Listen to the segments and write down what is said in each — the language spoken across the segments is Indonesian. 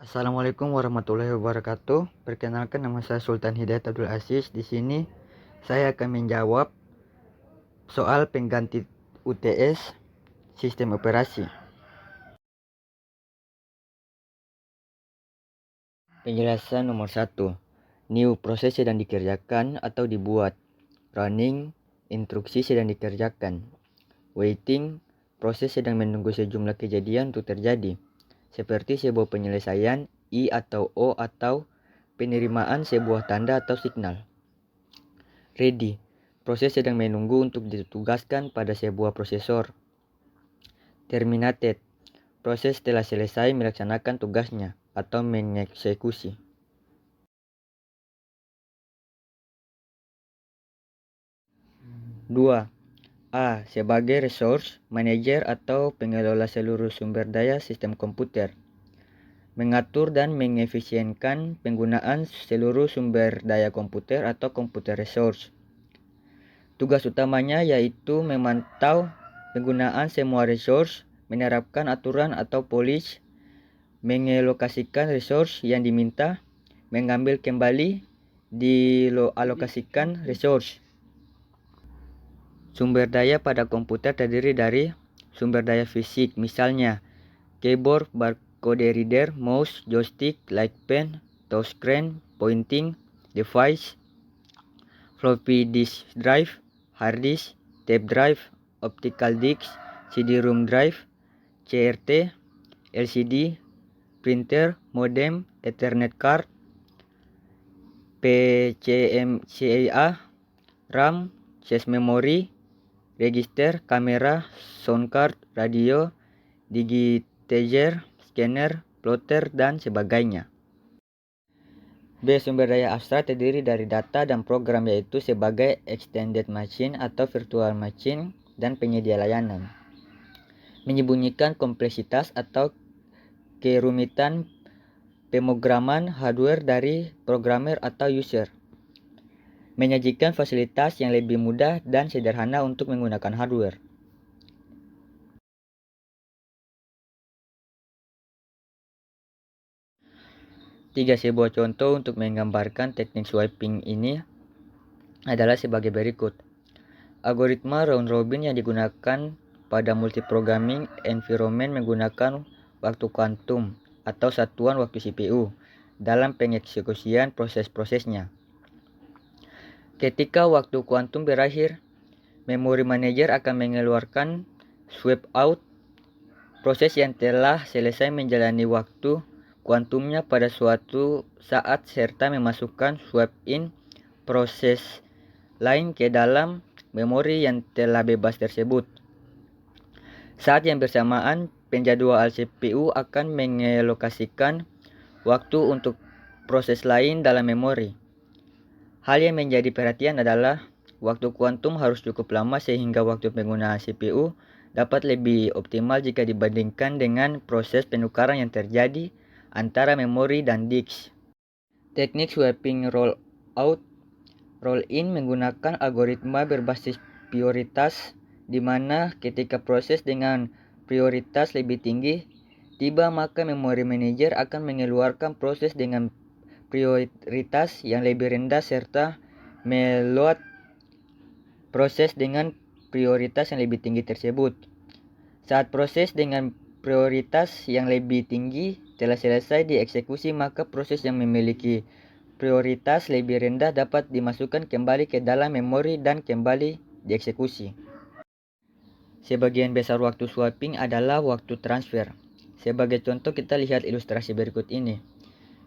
Assalamualaikum warahmatullahi wabarakatuh. Perkenalkan, nama saya Sultan Hidayat Abdul Aziz. Di sini saya akan menjawab soal pengganti UTS sistem operasi. Penjelasan nomor 1. New, proses sedang dikerjakan atau dibuat. Running, instruksi sedang dikerjakan. Waiting, proses sedang menunggu sejumlah kejadian untuk terjadi, seperti sebuah penyelesaian I atau O atau penerimaan sebuah tanda atau signal. Ready, proses sedang menunggu untuk ditugaskan pada sebuah prosesor. Terminated, proses telah selesai melaksanakan tugasnya atau mengeksekusi. Dua, A. Sebagai resource manager atau pengelola seluruh sumber daya sistem komputer. Mengatur dan mengefisienkan penggunaan seluruh sumber daya komputer atau komputer resource. Tugas utamanya yaitu memantau penggunaan semua resource, menerapkan aturan atau policy, mengalokasikan resource yang diminta, mengambil kembali, dialokasikan resource. Sumber daya pada komputer terdiri dari sumber daya fisik, misalnya keyboard, barcode reader, mouse, joystick, light pen, touchscreen, pointing device, floppy disk drive, hard disk, tape drive, optical disk, CD-ROM drive, CRT, LCD, printer, modem, Ethernet card, PCMCIA, RAM, flash memory, register, kamera, sound card, radio, digitizer, scanner, plotter, dan sebagainya. B. Sumber daya abstrak terdiri dari data dan program, yaitu sebagai extended machine atau virtual machine dan penyedia layanan. Menyembunyikan kompleksitas atau kerumitan pemrograman hardware dari programmer atau user. Menyajikan fasilitas yang lebih mudah dan sederhana untuk menggunakan hardware. Tiga, sebuah contoh untuk menggambarkan teknik swiping ini adalah sebagai berikut. Algoritma round robin yang digunakan pada multiprogramming environment menggunakan waktu kuantum atau satuan waktu CPU dalam pengeksekusian proses-prosesnya. Ketika waktu kuantum berakhir, memory manager akan mengeluarkan swipe out proses yang telah selesai menjalani waktu kuantumnya pada suatu saat serta memasukkan swipe in proses lain ke dalam memori yang telah bebas tersebut. Saat yang bersamaan, penjadwal CPU akan mengalokasikan waktu untuk proses lain dalam memori. Hal yang menjadi perhatian adalah waktu kuantum harus cukup lama sehingga waktu penggunaan CPU dapat lebih optimal jika dibandingkan dengan proses penukaran yang terjadi antara memori dan disk. Teknik swapping roll-out roll-in menggunakan algoritma berbasis prioritas, di mana ketika proses dengan prioritas lebih tinggi tiba, maka memory manager akan mengeluarkan proses dengan prioritas yang lebih rendah serta meload proses dengan prioritas yang lebih tinggi tersebut. Saat proses dengan prioritas yang lebih tinggi telah selesai dieksekusi, maka proses yang memiliki prioritas lebih rendah dapat dimasukkan kembali ke dalam memori dan kembali dieksekusi. Sebagian besar waktu swapping adalah waktu transfer. Sebagai contoh, kita lihat ilustrasi berikut ini.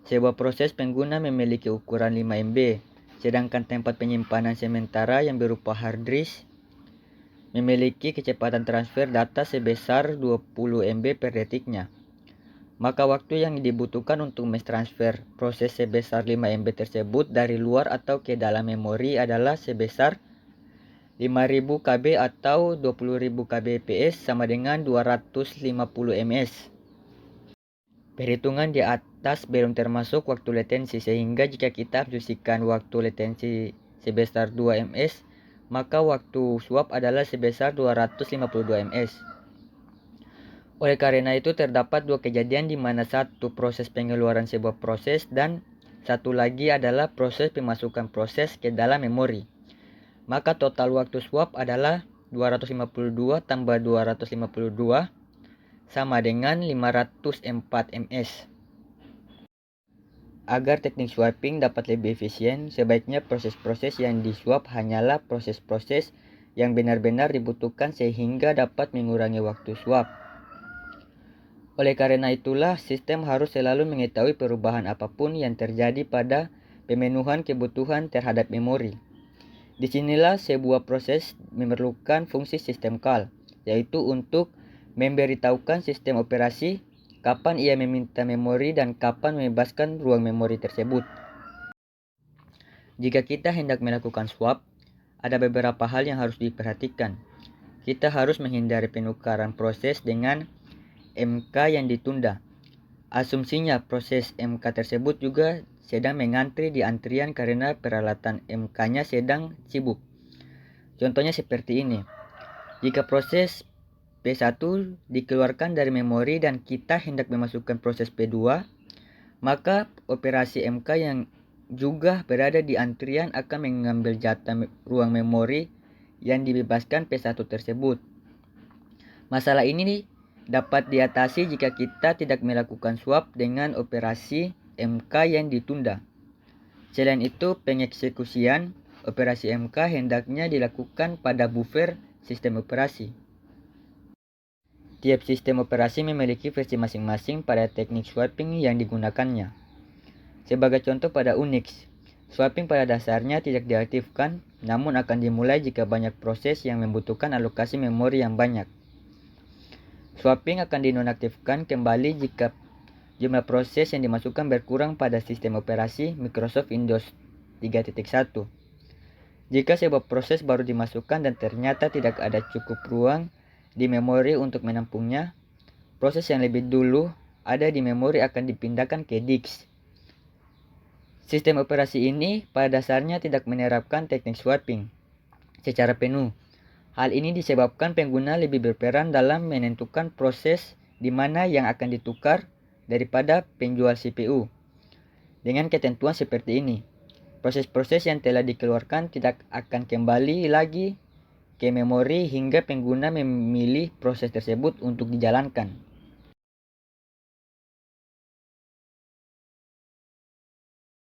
Sebuah proses pengguna memiliki ukuran 5 MB, sedangkan tempat penyimpanan sementara yang berupa hard disk memiliki kecepatan transfer data sebesar 20 MB per detiknya. Maka waktu yang dibutuhkan untuk mentransfer proses sebesar 5 MB tersebut dari luar atau ke dalam memori adalah sebesar 5000 KB atau 20.000 kbps sama dengan 250 ms. Perhitungan di atas belum termasuk waktu latensi, sehingga jika kita asumsikan waktu latensi sebesar 2 ms, maka waktu swap adalah sebesar 252 ms. Oleh karena itu terdapat dua kejadian di mana satu proses pengeluaran sebuah proses dan satu lagi adalah proses pemasukan proses ke dalam memori. Maka total waktu swap adalah 252 tambah 252 sama dengan 504 ms. Agar teknik swapping dapat lebih efisien, sebaiknya proses-proses yang diswap hanyalah proses-proses yang benar-benar dibutuhkan sehingga dapat mengurangi waktu swap. Oleh karena itulah, sistem harus selalu mengetahui perubahan apapun yang terjadi pada pemenuhan kebutuhan terhadap memori. Disinilah sebuah proses memerlukan fungsi sistem call, yaitu untuk memberitahukan sistem operasi kapan ia meminta memori dan kapan membebaskan ruang memori tersebut. Jika kita hendak melakukan swap, ada beberapa hal yang harus diperhatikan. Kita harus menghindari penukaran proses dengan MK yang ditunda. Asumsinya proses MK tersebut juga sedang mengantri di antrian karena peralatan MK-nya sedang sibuk. Contohnya seperti ini. Jika proses P1 dikeluarkan dari memori dan kita hendak memasukkan proses P2, maka operasi MK yang juga berada di antrian akan mengambil jatah ruang memori yang dibebaskan P1 tersebut. Masalah ini dapat diatasi jika kita tidak melakukan swap dengan operasi MK yang ditunda. Selain itu, pengeksekusian operasi MK hendaknya dilakukan pada buffer sistem operasi. Tiap sistem operasi memiliki versi masing-masing pada teknik swapping yang digunakannya. Sebagai contoh pada Unix, swapping pada dasarnya tidak diaktifkan, namun akan dimulai jika banyak proses yang membutuhkan alokasi memori yang banyak. Swapping akan dinonaktifkan kembali jika jumlah proses yang dimasukkan berkurang pada sistem operasi Microsoft Windows 3.1. Jika sebuah proses baru dimasukkan dan ternyata tidak ada cukup ruang di memori untuk menampungnya, proses yang lebih dulu ada di memori akan dipindahkan ke disk. Sistem operasi ini pada dasarnya tidak menerapkan teknik swapping secara penuh. Hal ini disebabkan pengguna lebih berperan dalam menentukan proses di mana yang akan ditukar daripada penjual CPU. Dengan ketentuan seperti ini, proses-proses yang telah dikeluarkan tidak akan kembali lagi ke memori hingga pengguna memilih proses tersebut untuk dijalankan.